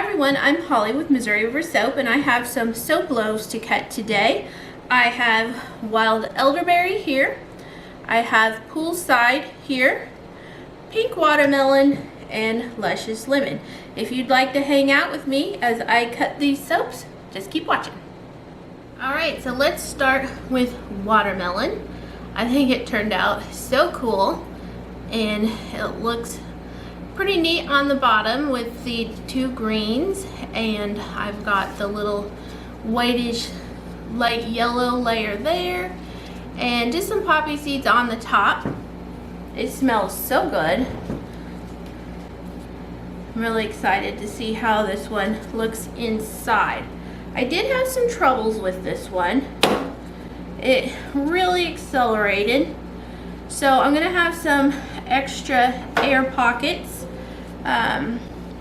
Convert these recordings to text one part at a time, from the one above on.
everyone, I'm Holly with Missouri River Soap, and I have some soap loaves to cut today. I have wild elderberry here, I have poolside here, pink watermelon, and luscious lemon. If you'd like to hang out with me as I cut these soaps, just keep watching. Alright, so let's start with watermelon. I think it turned out so cool, and it looks pretty neat on the bottom with the two greens, and I've got the little whitish light yellow layer there and just some poppy seeds on the top. It smells so good. I'm really excited to see how this one looks inside. I did have some troubles with this one. It really accelerated, so I'm gonna have some extra air pockets,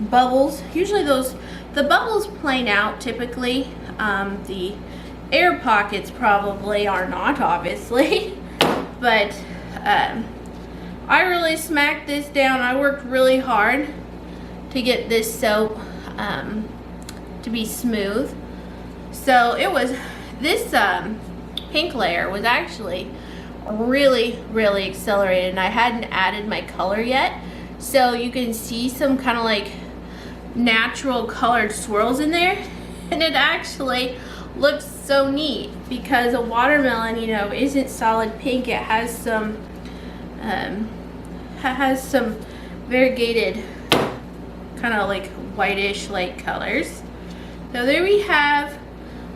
bubbles. Usually the bubbles plane out typically. The air pockets probably are not, obviously, but I really smacked this down. I worked really hard to get this soap to be smooth. So it was, this pink layer was actually really accelerated, and I hadn't added my color yet. So you can see some kind of like natural colored swirls in there, and it actually looks so neat because a watermelon, you know, isn't solid pink. It has some variegated kind of like whitish light colors. So there we have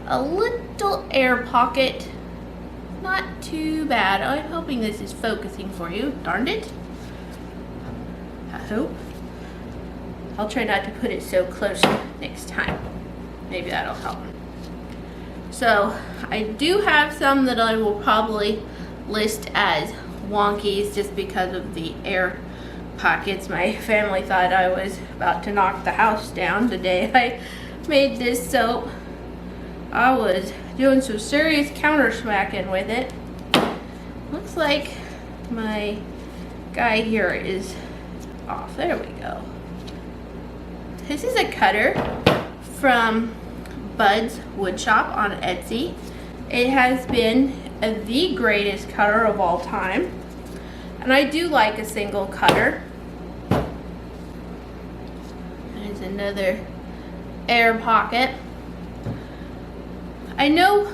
a little air pocket. Not too bad. I'm hoping this is focusing for you. Darned it. I hope. I'll try not to put it so close next time. Maybe that'll help. So I do have some that I will probably list as wonkies just because of the air pockets. My family thought I was about to knock the house down the day I made this soap. I was doing some serious counter smacking with it. Looks like my guy here is off. There we go. This is a cutter from Bud's Woodshop on Etsy. It has been the greatest cutter of all time, and I do like a single cutter. There's another air pocket. I know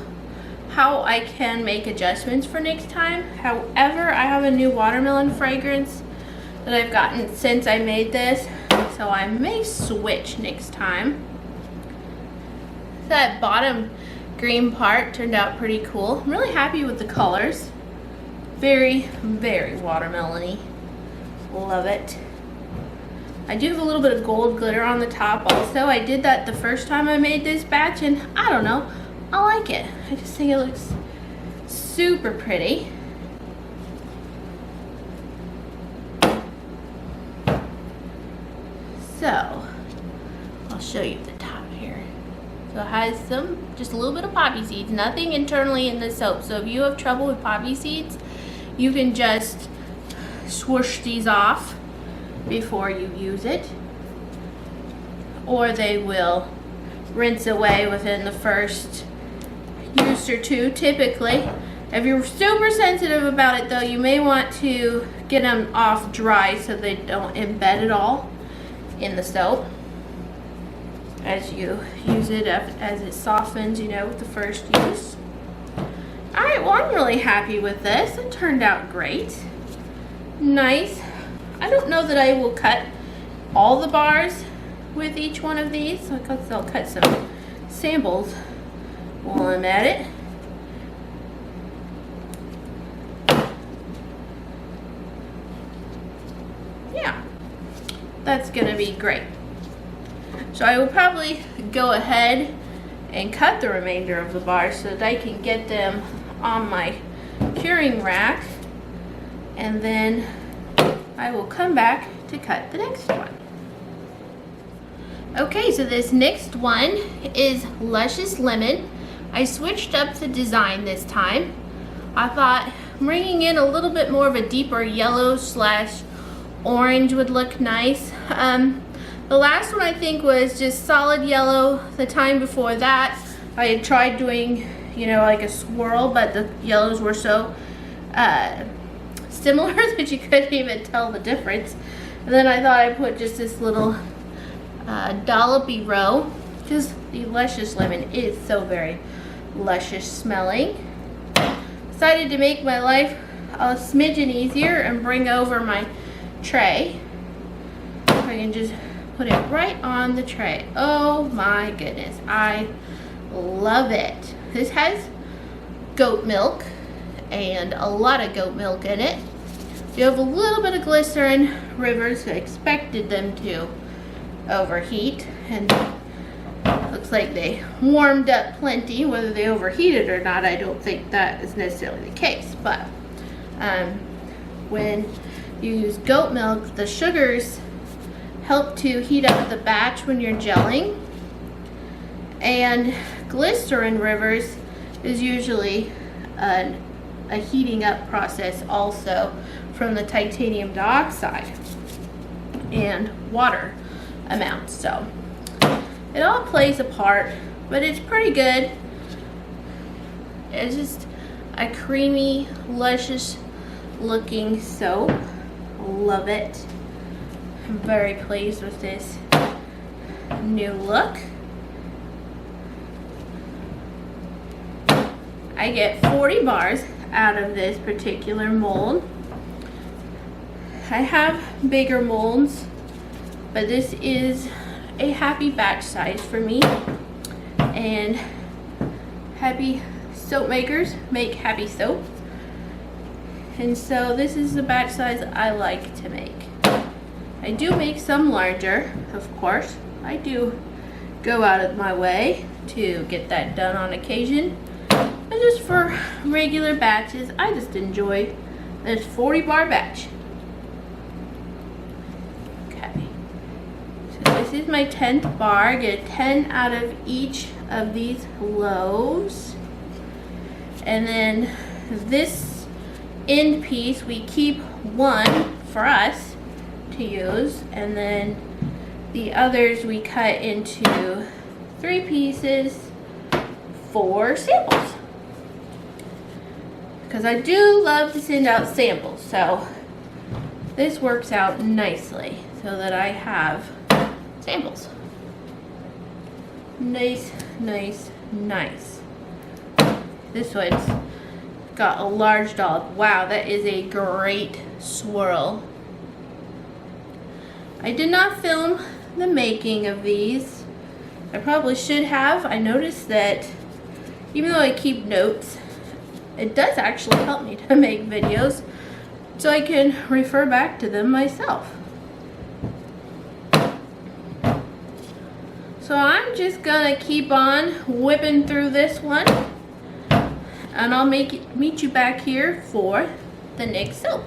how I can make adjustments for next time. However, I have a new watermelon fragrance that I've gotten since I made this, so I may switch next time. That bottom green part turned out pretty cool. I'm really happy with the colors. Very watermelon-y. Love it. I do have a little bit of gold glitter on the top also. I did that the first time I made this batch, and I don't know, I like it. I just think it looks super pretty. So, I'll show you the top here. So it has just a little bit of poppy seeds, nothing internally in the soap. So if you have trouble with poppy seeds, you can just swoosh these off before you use it, or they will rinse away within the first use or two typically. If you're super sensitive about it though, you may want to get them off dry so they don't embed at all in the soap as you use it, as it softens, you know, with the first use. Alright, well, I'm really happy with this. It turned out great. Nice. I don't know that I will cut all the bars with each one of these, so I'll cut some samples while I'm at it. Yeah, that's gonna be great. So I will probably go ahead and cut the remainder of the bars so that I can get them on my curing rack, and then I will come back to cut the next one. Okay, so this next one is Luscious Lemon. I switched up the design this time. I thought bringing in a little bit more of a deeper yellow / orange would look nice. The last one I think was just solid yellow. The time before that, I had tried doing, you know, like a swirl, but the yellows were so similar that you couldn't even tell the difference. And then I thought I'd put just this little dollopy row, because the luscious lemon is so very luscious smelling. Decided to make my life a smidgen easier and bring over my tray. I can just put it right on the tray. Oh my goodness, I love it. This has goat milk and a lot of goat milk in it. You have a little bit of glycerin. Rivers, I expected them to overheat, and looks like they warmed up plenty. Whether they overheated or not, I don't think that is necessarily the case. But when you use goat milk, the sugars help to heat up the batch when you're gelling, and glycerin, Rivers, is usually a heating up process also from the titanium dioxide and water amounts. So it all plays a part, but it's pretty good. It's just a creamy, luscious looking soap. Love it. I'm very pleased with this new look. I get 40 bars out of this particular mold. I have bigger molds, but this is a happy batch size for me, and happy soap makers make happy soap, and so this is the batch size I like to make. I do make some larger, of course. I do go out of my way to get that done on occasion, but just for regular batches, I just enjoy this 40 bar batch. This is my 10th bar. I get 10 out of each of these loaves. And then this end piece, we keep one for us to use. And then the others we cut into 3 pieces for samples. Because I do love to send out samples. So this works out nicely so that I have samples. Nice, nice, nice. This one's got a large dollop. Wow, that is a great swirl. I did not film the making of these. I probably should have. I noticed that even though I keep notes, it does actually help me to make videos so I can refer back to them myself. So I'm just gonna keep on whipping through this one, and I'll meet you back here for the next soap.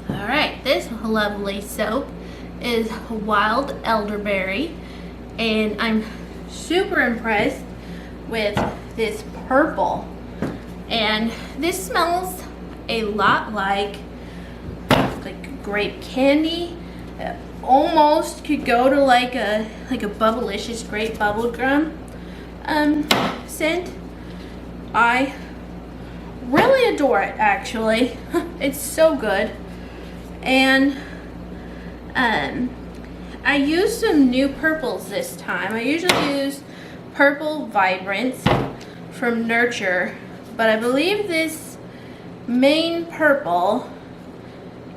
Alright, this lovely soap is Wild Elderberry, and I'm super impressed with this purple. And this smells a lot like grape candy. Almost could go to like a Bubblicious grape bubblegum scent. I really adore it, actually. It's so good. And I used some new purples this time. I usually use Purple Vibrance from Nurture, but I believe this main purple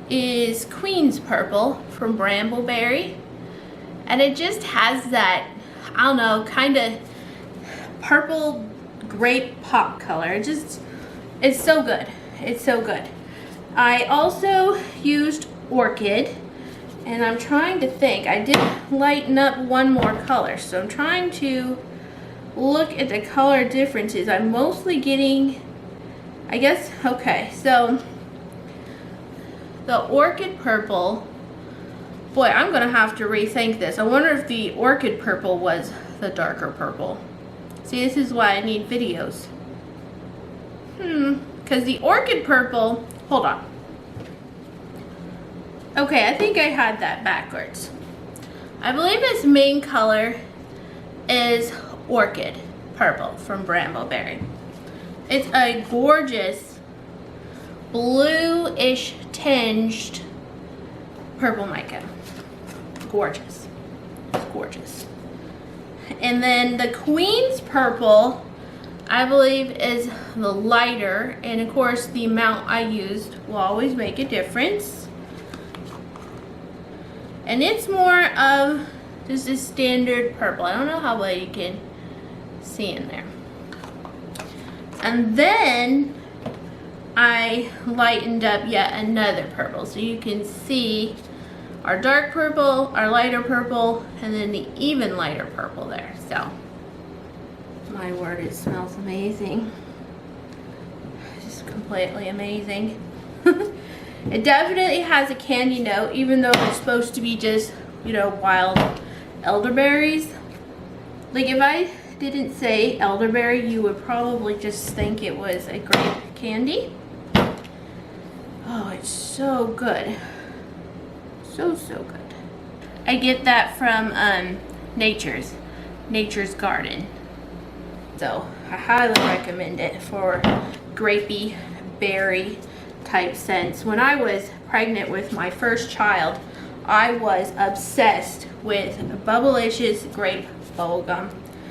is Queen's Purple from Brambleberry, and it just has that, I don't know, kind of purple grape pop color. It's so good. It's so good. I also used Orchid, and I'm trying to think. I did lighten up one more color, so I'm trying to look at the color differences. I'm mostly getting, I guess, okay, so the Orchid Purple, boy, I'm gonna have to rethink this. I wonder if the Orchid Purple was the darker purple. See, this is why I need videos. Because the Orchid Purple, hold on. Okay, I think I had that backwards. I believe its main color is Orchid Purple from Brambleberry. It's a gorgeous bluish tinged purple mica. Gorgeous. It's gorgeous. And then the Queen's Purple, I believe, is the lighter, and of course the amount I used will always make a difference. And it's more of just a standard purple. I don't know how well you can see in there. And then I lightened up yet another purple, so you can see our dark purple, our lighter purple, and then the even lighter purple there. So, my word, it smells amazing. Just completely amazing. It definitely has a candy note, even though it's supposed to be just, you know, wild elderberries. Like, if I didn't say elderberry, you would probably just think it was a grape candy. Oh, it's so good. So good. I get that from Nature's Garden. So I highly recommend it for grapey berry type scents. When I was pregnant with my first child, I was obsessed with Bubblicious grape bubblegum.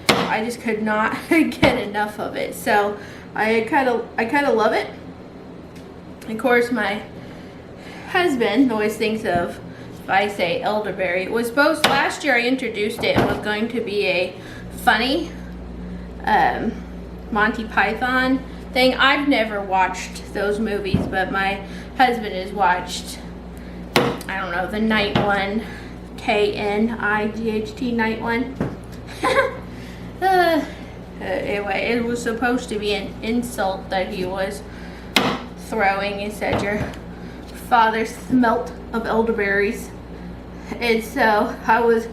I just could not get enough of it. So I kind of love it. Of course, my husband always thinks of, if I say elderberry, it was supposed, last year I introduced it, it was going to be a funny Monty Python thing. I've never watched those movies, but my husband has watched, I don't know, the Night One, K-N-I-G-H-T, Night One. Anyway, it was supposed to be an insult that he was throwing. He said, your father smelt of elderberries. And so I was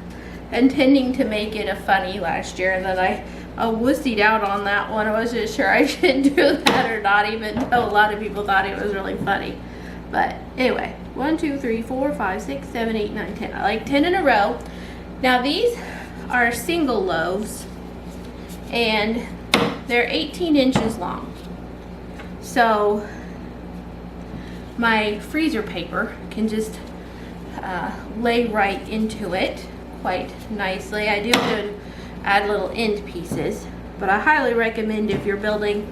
intending to make it a funny last year, and then I wussied out on that one. I wasn't sure I should do that or not, even though a lot of people thought it was really funny. But anyway, 1, 2, 3, 4, 5, 6, 7, 8, 9, 10. I like 10 in a row. Now these are single loaves, and they're 18 inches long. So my freezer paper can just lay right into it quite nicely. I do have to add little end pieces, but I highly recommend, if you're building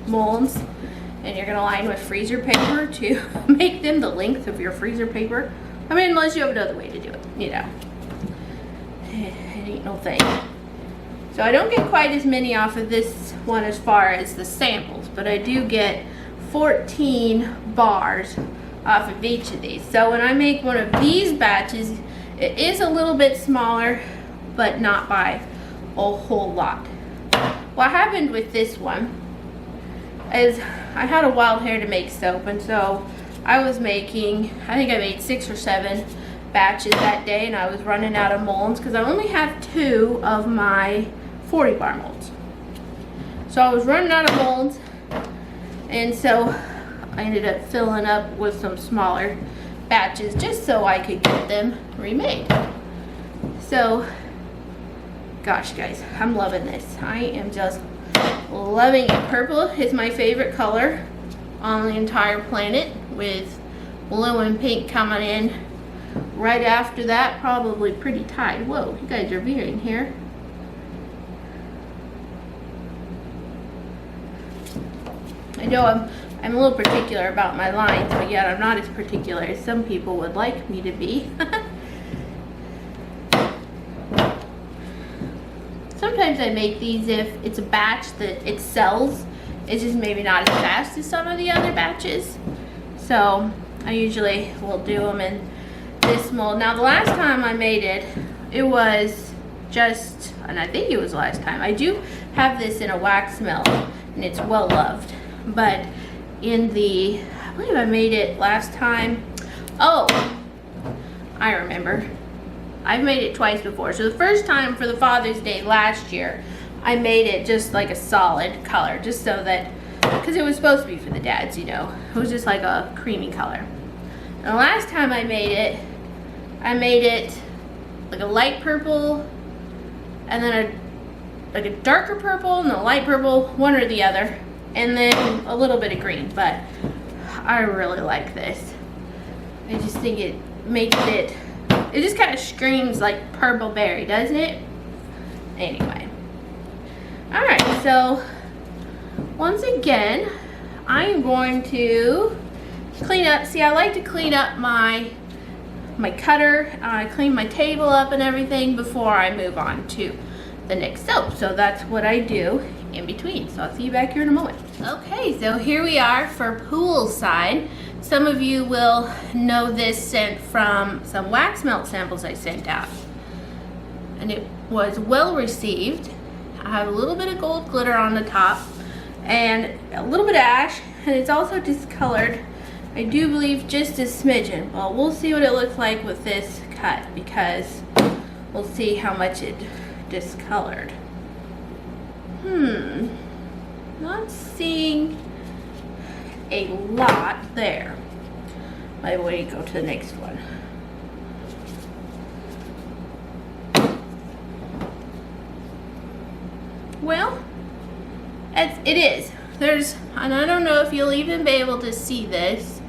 molds and you're gonna line with freezer paper, to make them the length of your freezer paper. I mean, unless you have another way to do it, you know. It ain't no thing. So I don't get quite as many off of this one as far as the samples, but I do get 14 bars off of each of these. So when I make one of these batches, it is a little bit smaller, but not by a whole lot. What happened with this one is I had a wild hair to make soap, and so I was making, I think I made 6 or 7 batches that day, and I was running out of molds because I only have 2 of my 40 bar molds. So I was running out of molds, and so I ended up filling up with some smaller batches just so I could get them remade. So, gosh guys, I'm loving this. I am just loving it. Purple is my favorite color on the entire planet, with blue and pink coming in right after that, probably pretty tight. Whoa, you guys are veering here. I know I'm a little particular about my lines, but yet I'm not as particular as some people would like me to be. Sometimes I make these if it's a batch that it sells. It's just maybe not as fast as some of the other batches. So I usually will do them in this mold. Now the last time I made it, it was just, and I think it was the last time, I do have this in a wax melt, and it's well loved. But in the, I believe I made it last time. Oh, I remember. I've made it twice before. So the first time for the Father's Day last year, I made it just like a solid color, just so that, because it was supposed to be for the dads, you know. It was just like a creamy color. And the last time I made it like a light purple, and then like a darker purple, and a light purple, one or the other, and then a little bit of green. But I really like this. I just think it makes it just kind of screams like purple berry, doesn't it? Anyway. Alright, so once again, I'm going to clean up. See, I like to clean up my cutter. I clean my table up and everything before I move on to the next soap. So that's what I do in between. So I'll see you back here in a moment. Okay, so here we are for poolside. Some of you will know this scent from some wax melt samples I sent out. And it was well received. I have a little bit of gold glitter on the top and a little bit of ash, and it's also discolored, I do believe, just a smidgen. Well, we'll see what it looks like with this cut, because we'll see how much it discolored. Not seeing a lot there. By the way, go to the next one. Well, it is. And I don't know if you'll even be able to see this.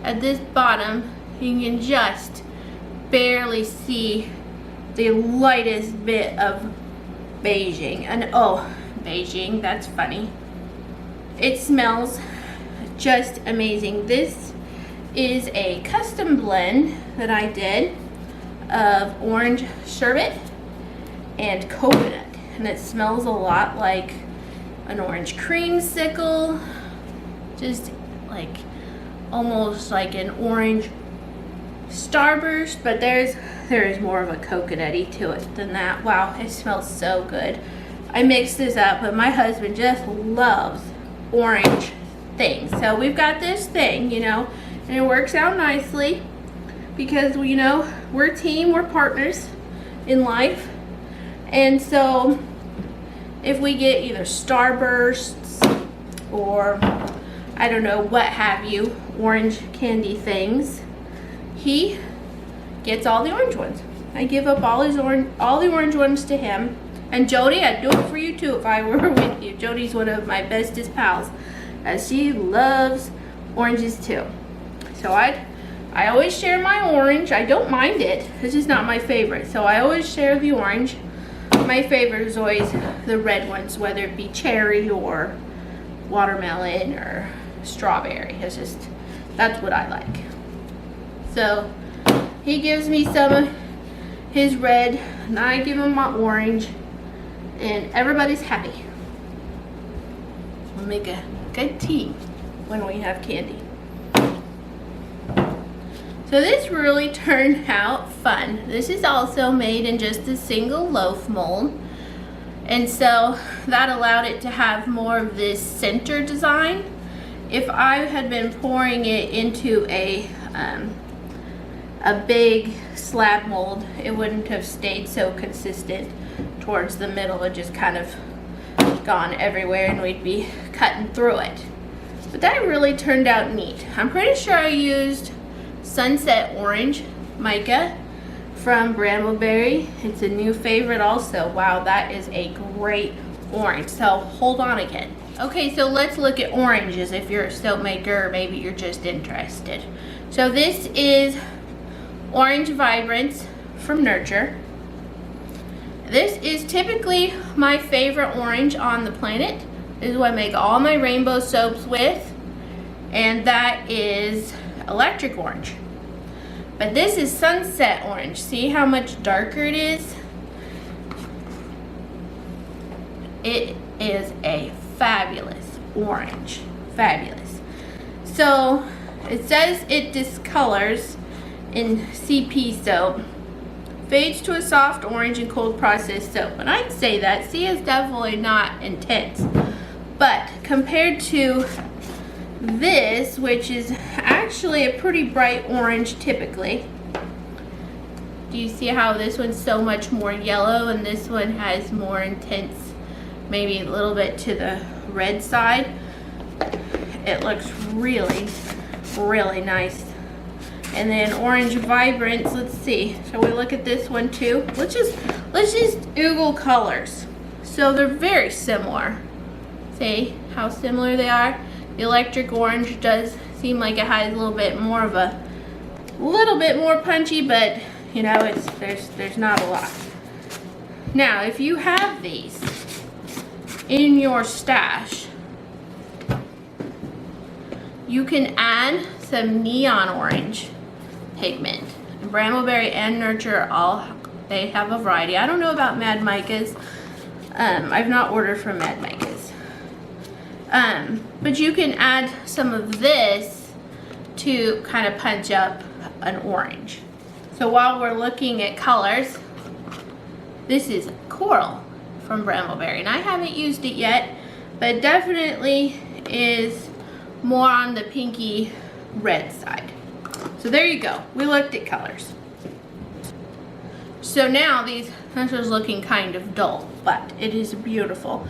At this bottom, you can just barely see the lightest bit of beiging. And oh, beiging, that's funny. It smells just amazing. This is a custom blend that I did of orange sherbet and coconut. And it smells a lot like an orange creamsicle, just like almost like an orange starburst, but there is more of a coconutty to it than that. Wow, it smells so good. I mixed this up, but my husband just loves orange things. So we've got this thing, you know, and it works out nicely because, you know, we're a team, we're partners in life. And so if we get either starbursts or I don't know what have you, orange candy things, he gets all the orange ones. I give up all the orange ones to him. And Jody, I'd do it for you too if I were with you. Jody's one of my bestest pals, as she loves oranges too. So I always share my orange. I don't mind it. It's just not my favorite. So I always share the orange. My favorite is always the red ones, whether it be cherry or watermelon or strawberry. It's just, that's what I like. So he gives me some of his red and I give him my orange, and everybody's happy. We'll make a good team when we have candy. So this really turned out fun. This is also made in just a single loaf mold. And so that allowed it to have more of this center design. If I had been pouring it into a big slab mold, it wouldn't have stayed so consistent towards the middle. It just kind of gone everywhere and we'd be cutting through it. But that really turned out neat. I'm pretty sure I used Sunset Orange mica from Brambleberry. It's a new favorite also. Wow, that is a great orange. So hold on again. Okay, so let's look at oranges if you're a soap maker or maybe you're just interested. So this is Orange Vibrance from Nurture. This is typically my favorite orange on the planet. This is what I make all my rainbow soaps with. And that is Electric Orange. But this is Sunset Orange. See how much darker it is? It is a fabulous orange. Fabulous. So it says it discolors in CP soap, fades to a soft orange in cold processed soap. And I'd say that C is definitely not intense. But compared to this, which is actually a pretty bright orange typically. Do you see how this one's so much more yellow and this one has more intense, maybe a little bit to the red side? It looks really, really nice. And then Orange Vibrance, let's see. Shall we look at this one too? Let's just Google colors. So they're very similar. See how similar they are? The Electric Orange does seem like it has a little bit more punchy, but you know, there's not a lot. Now, if you have these in your stash, you can add some neon orange pigment. And Brambleberry and Nurture they have a variety. I don't know about Mad Micas. I've not ordered from Mad Micas. But you can add some of this to kind of punch up an orange. So while we're looking at colors, this is Coral from Brambleberry, and I haven't used it yet, but it definitely is more on the pinky red side. So there you go. We looked at colors. So now this is looking kind of dull, but it is beautiful.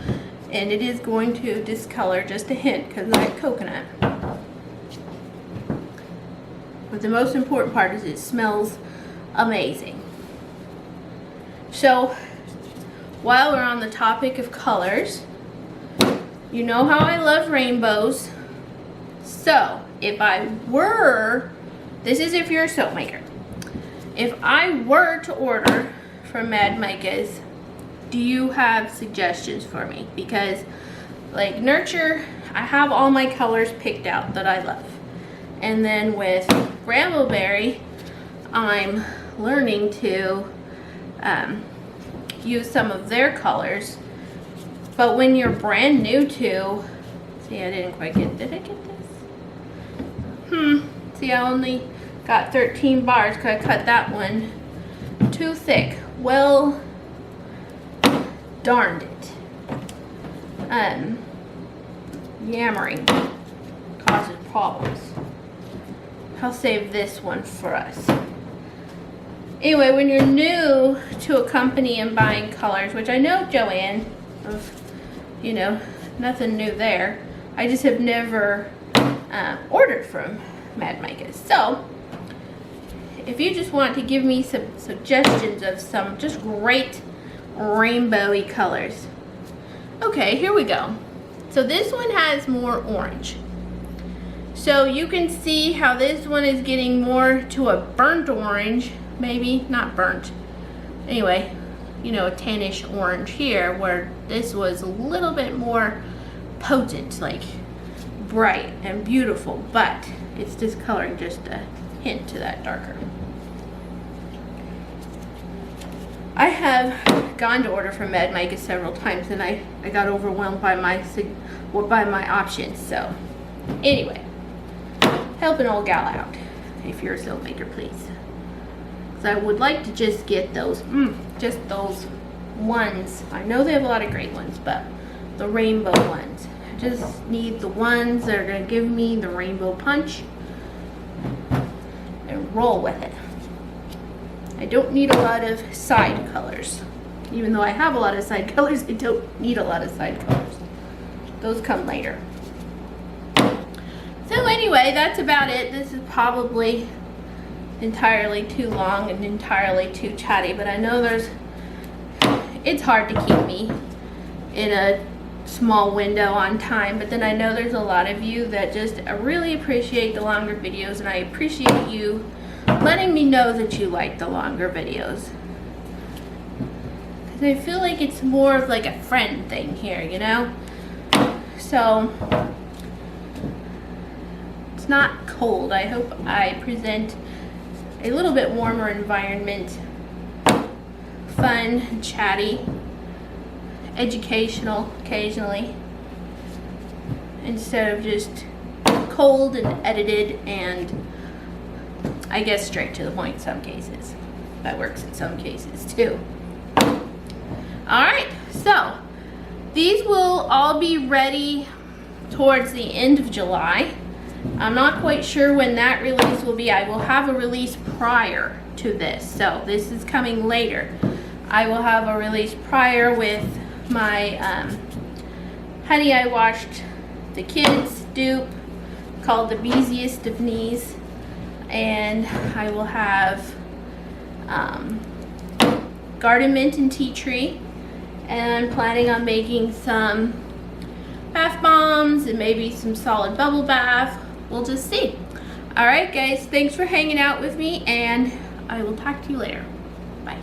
And it is going to discolor just a hint because I have coconut. But the most important part is it smells amazing. So while we're on the topic of colors, you know how I love rainbows. So if I were, this is if you're a soap maker, if I were to order from Mad Micas, do you have suggestions for me? Because like Nurture, I have all my colors picked out that I love. And then with Brambleberry, I'm learning to use some of their colors. But when you're brand new to, see, I didn't quite get, did I get this? See, I only got 13 bars because I cut that one too thick. Well, darned it. Yammering causes problems. I'll save this one for us. Anyway, when you're new to a company and buying colors, which I know Joanne, you know, nothing new there. I just have never ordered from Mad Micas. So, if you just want to give me some suggestions of some just great rainbowy colors. Okay, here we go. So this one has more orange. So you can see how this one is getting more to a burnt orange, maybe, not burnt. Anyway, you know, a tannish orange here, where this was a little bit more potent, like bright and beautiful, but it's discoloring just a hint to that darker. I have gone to order from Mad Micas several times, and I got overwhelmed by my options. So anyway, help an old gal out if you're a soap maker, please. So I would like to just get those, just those ones. I know they have a lot of great ones, but the rainbow ones. I just need the ones that are gonna give me the rainbow punch and roll with it. I don't need a lot of side colors. Even though I have a lot of side colors, I don't need a lot of side colors. Those come later. So anyway, that's about it. This is probably entirely too long and entirely too chatty, but I know it's hard to keep me in a small window on time, but then I know there's a lot of you that just really appreciate the longer videos, and I appreciate you letting me know that you like the longer videos. Because I feel like it's more of like a friend thing here, you know? So, it's not cold. I hope I present a little bit warmer environment. Fun, chatty, educational occasionally, instead of just cold and edited and I guess straight to the point in some cases. That works in some cases too. Alright, so these will all be ready towards the end of July. I'm not quite sure when that release will be. I will have a release prior to this. So this is coming later. I will have a release prior with my Honey I Washed the Kids dupe called the Beesiest of Knees. and I will have garden mint and tea tree, and I'm planning on making some bath bombs and maybe some solid bubble bath. We'll just see. All right guys, thanks for hanging out with me, and I will talk to you later. Bye.